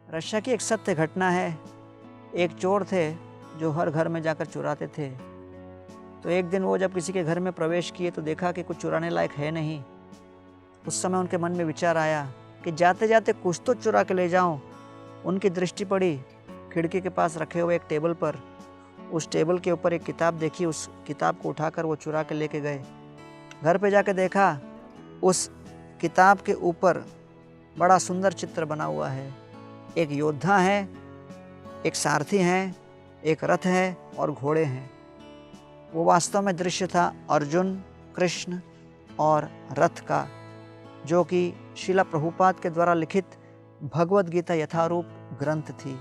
Russia की एक सत्य घटना है। एक चोर थे जो हर घर में जाकर चुराते थे। तो एक दिन वो जब किसी के घर में प्रवेश किए तो देखा कि कुछ चुराने लायक है नहीं। उस समय उनके मन में विचार आया कि जाते जाते कुछ तो चुरा के ले जाऊं। उनकी दृष्टि पड़ी खिड़की के पास रखे हुए एक टेबल पर। उस टेबल के ऊपर एक किताब देखी। उस किताब को उठाकर वो चुरा के लेके गए। घर पे जाके देखा उस किताब के ऊपर बड़ा सुंदर चित्र बना हुआ है। एक योद्धा है, एक सारथी है, एक रथ है और घोड़े हैं। वो वास्तव में दृश्य था अर्जुन, कृष्ण और रथ का, जो कि श्रील प्रभुपाद के द्वारा लिखित भगवद गीता यथारूप ग्रंथ थी।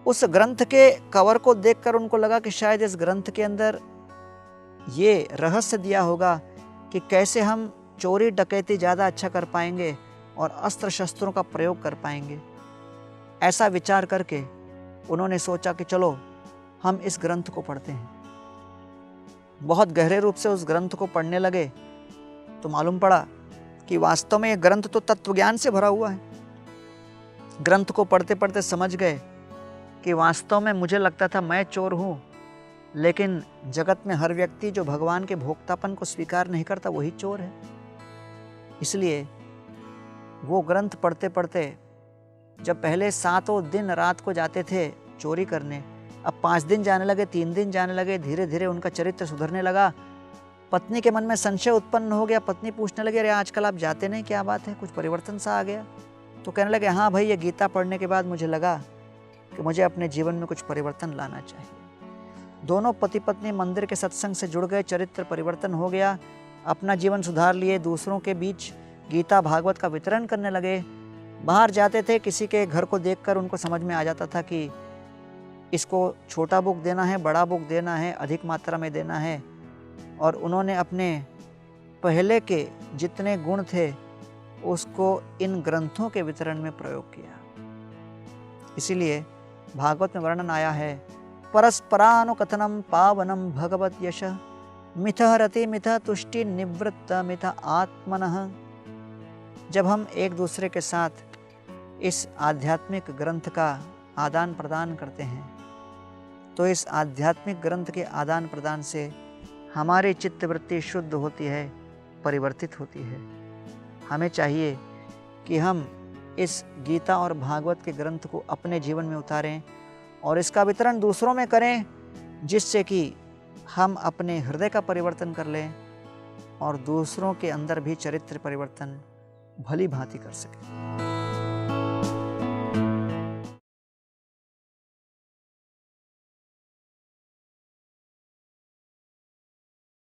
उस ग्रंथ के कवर को देखकर उनको लगा कि शायद इस ग्रंथ के अंदर ये रहस्य दिया होगा कि कैसे हम चोरी डकैती ज़्यादा अच्छा कर पाएंगे और अस्त्र शस्त्रों का प्रयोग कर पाएंगे। ऐसा विचार करके उन्होंने सोचा कि चलो हम इस ग्रंथ को पढ़ते हैं। बहुत गहरे रूप से उस ग्रंथ को पढ़ने लगे तो मालूम पड़ा कि वास्तव में यह ग्रंथ तो तत्वज्ञान से भरा हुआ है। ग्रंथ को पढ़ते पढ़ते समझ गए कि वास्तव में मुझे लगता था मैं चोर हूँ, लेकिन जगत में हर व्यक्ति जो भगवान के भोक्तापन को स्वीकार नहीं करता वही चोर है। इसलिए वो ग्रंथ पढ़ते पढ़ते जब पहले 7 दिन रात को जाते थे चोरी करने, अब 5 दिन जाने लगे, 3 दिन जाने लगे। धीरे धीरे उनका चरित्र सुधरने लगा। पत्नी के मन में संशय उत्पन्न हो गया। पत्नी पूछने लगी, अरे आजकल आप जाते नहीं, क्या बात है, कुछ परिवर्तन सा आ गया? तो कहने लगे, हाँ भाई, ये गीता पढ़ने के बाद मुझे लगा कि मुझे अपने जीवन में कुछ परिवर्तन लाना चाहिए। दोनों पति पत्नी मंदिर के सत्संग से जुड़ गए, चरित्र परिवर्तन हो गया, अपना जीवन सुधार लिए, दूसरों के बीच गीता भागवत का वितरण करने लगे। बाहर जाते थे, किसी के घर को देखकर उनको समझ में आ जाता था कि इसको छोटा बुक देना है, बड़ा बुक देना है, अधिक मात्रा में देना है। और उन्होंने अपने पहले के जितने गुण थे उसको इन ग्रंथों के वितरण में प्रयोग किया। इसीलिए भागवत में वर्णन आया है, परस्परानुकथनम पावनम भगवत यश मिथः रति मिथः तुष्टि निवृत्त मिथः आत्मनः। जब हम एक दूसरे के साथ इस आध्यात्मिक ग्रंथ का आदान प्रदान करते हैं तो इस आध्यात्मिक ग्रंथ के आदान प्रदान से हमारी चित्तवृत्ति शुद्ध होती है, परिवर्तित होती है। हमें चाहिए कि हम इस गीता और भागवत के ग्रंथ को अपने जीवन में उतारें और इसका वितरण दूसरों में करें, जिससे कि हम अपने हृदय का परिवर्तन कर लें और दूसरों के अंदर भी चरित्र परिवर्तन भली भांति कर सकें।